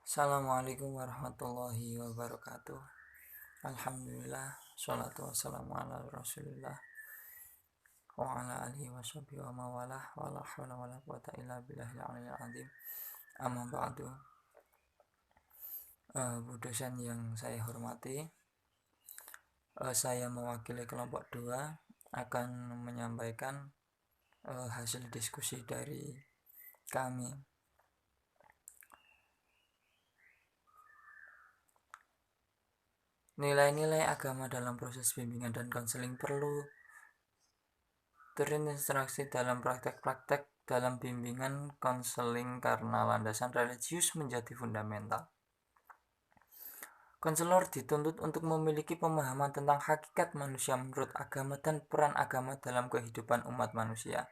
Assalamualaikum warahmatullahi wabarakatuh. Alhamdulillah, sholatu wassalamu ala rasulillah wa ala alihi wa sahbihi wa mawalah wa la hawla wa la quwata illa billahil aliyil azim. Amma ba'du. Bu dosen yang saya hormati, saya mewakili kelompok 2 akan menyampaikan hasil diskusi dari kami. Nilai-nilai agama dalam proses bimbingan dan konseling perlu terintegrasi dalam praktek-praktek dalam bimbingan konseling karena landasan religius menjadi fundamental. Konselor dituntut untuk memiliki pemahaman tentang hakikat manusia menurut agama dan peran agama dalam kehidupan umat manusia.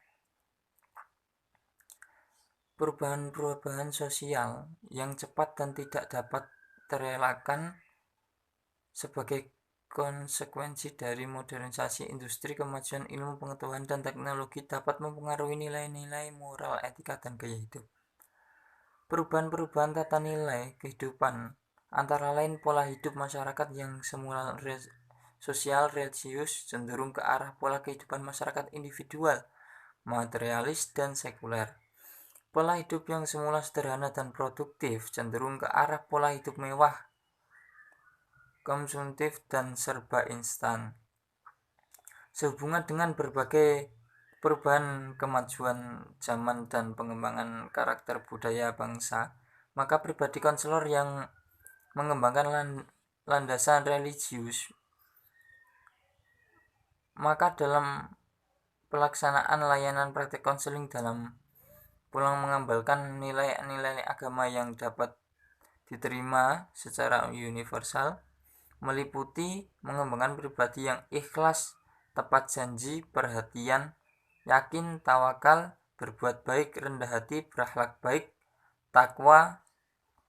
Perubahan-perubahan sosial yang cepat dan tidak dapat terelakkan sebagai konsekuensi dari modernisasi industri, kemajuan ilmu pengetahuan dan teknologi dapat mempengaruhi nilai-nilai moral, etika, dan gaya hidup. Perubahan-perubahan tata nilai kehidupan antara lain pola hidup masyarakat yang semula sosial religius cenderung ke arah pola kehidupan masyarakat individual, materialis, dan sekuler. Pola hidup yang semula sederhana dan produktif cenderung ke arah pola hidup mewah, konsumtif, dan serba instan. Sehubungan dengan berbagai perubahan kemajuan zaman dan pengembangan karakter budaya bangsa, maka pribadi konselor yang mengembangkan landasan religius, maka dalam pelaksanaan layanan praktek konseling dalam pulang mengambilkan nilai-nilai agama yang dapat diterima secara universal, meliputi mengembangkan pribadi yang ikhlas, tepat janji, perhatian, yakin, tawakal, berbuat baik, rendah hati, berakhlak baik, takwa,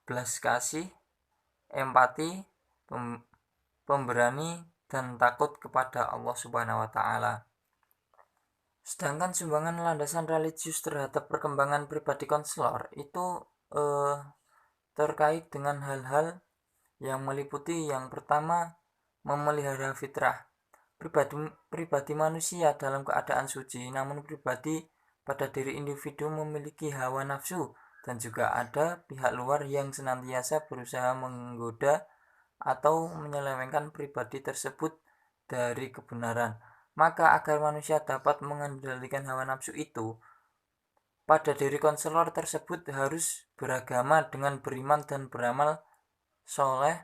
belas kasih, empati, pemberani, dan takut kepada Allah Subhanahu wa Ta'ala. Sedangkan sumbangan landasan religius terhadap perkembangan pribadi konselor itu terkait dengan hal-hal yang meliputi yang pertama, memelihara fitrah. Pribadi manusia dalam keadaan suci, namun pribadi pada diri individu memiliki hawa nafsu dan juga ada pihak luar yang senantiasa berusaha menggoda atau menyelewengkan pribadi tersebut dari kebenaran. Maka agar manusia dapat mengendalikan hawa nafsu itu, pada diri konselor tersebut harus beragama dengan beriman dan beramal soleh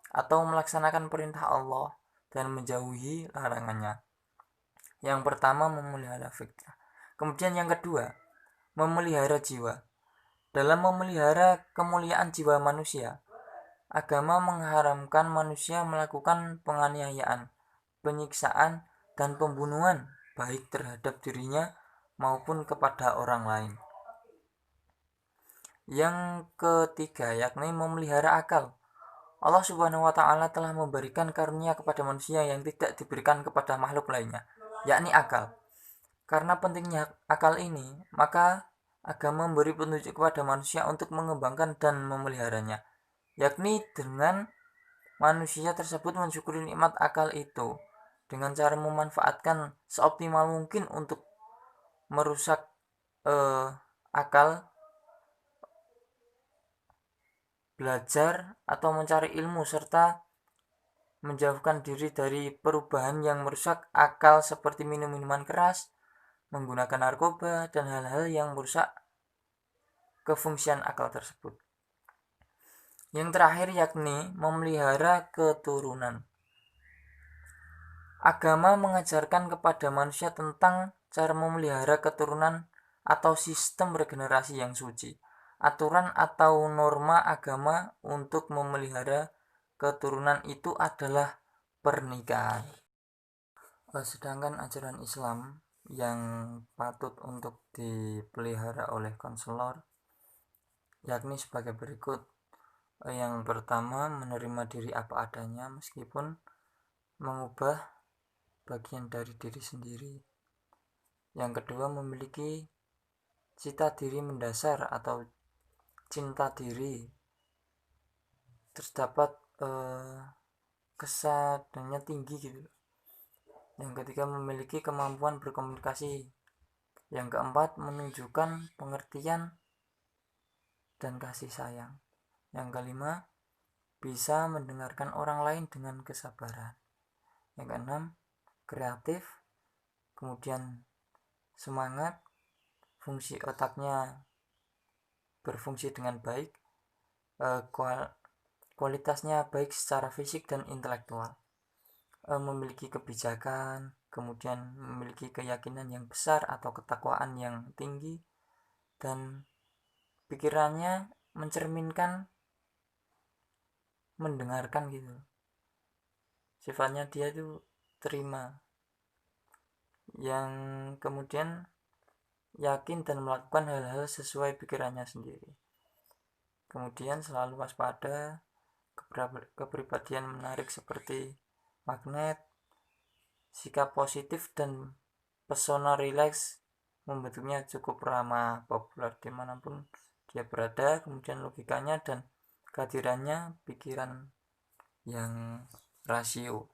atau melaksanakan perintah Allah dan menjauhi larangannya. Yang pertama, memelihara fitrah. Kemudian yang kedua, memelihara jiwa. Dalam memelihara kemuliaan jiwa manusia, agama mengharamkan manusia melakukan penganiayaan, penyiksaan, dan pembunuhan baik terhadap dirinya maupun kepada orang lain. Yang ketiga, yakni memelihara akal. Allah Subhanahu wa Ta'ala telah memberikan karunia kepada manusia yang tidak diberikan kepada makhluk lainnya, yakni akal. Karena pentingnya akal ini, maka agama memberi petunjuk kepada manusia untuk mengembangkan dan memeliharanya, yakni dengan manusia tersebut mensyukuri nikmat akal itu dengan cara memanfaatkan seoptimal mungkin untuk merusak akal, belajar atau mencari ilmu, serta menjauhkan diri dari perubahan yang merusak akal seperti minum minuman keras, menggunakan narkoba, dan hal-hal yang merusak kefungsian akal tersebut. Yang terakhir yakni memelihara keturunan. Agama mengajarkan kepada manusia tentang cara memelihara keturunan atau sistem regenerasi yang suci. Aturan atau norma agama untuk memelihara keturunan itu adalah pernikahan. Sedangkan ajaran Islam yang patut untuk dipelihara oleh konselor yakni sebagai berikut. Yang pertama, menerima diri apa adanya meskipun mengubah bagian dari diri sendiri. Yang kedua, memiliki cita diri mendasar atau cinta diri terdapat kesadarannya tinggi gitu. Yang ketiga, memiliki kemampuan berkomunikasi. Yang keempat, menunjukkan pengertian dan kasih sayang. Yang kelima, bisa mendengarkan orang lain dengan kesabaran. Yang keenam, kreatif, kemudian semangat, fungsi otaknya berfungsi dengan baik, kualitasnya baik secara fisik dan intelektual, memiliki kebijakan, kemudian memiliki keyakinan yang besar atau ketakwaan yang tinggi, dan pikirannya mencerminkan mendengarkan gitu. Sifatnya dia itu terima, yang kemudian yakin dan melakukan hal-hal sesuai pikirannya sendiri. Kemudian selalu waspada, kepribadian menarik seperti magnet, sikap positif dan pesona rileks membentuknya cukup ramah, populer dimanapun dia berada. Kemudian logikanya dan kehadirannya pikiran yang rasio.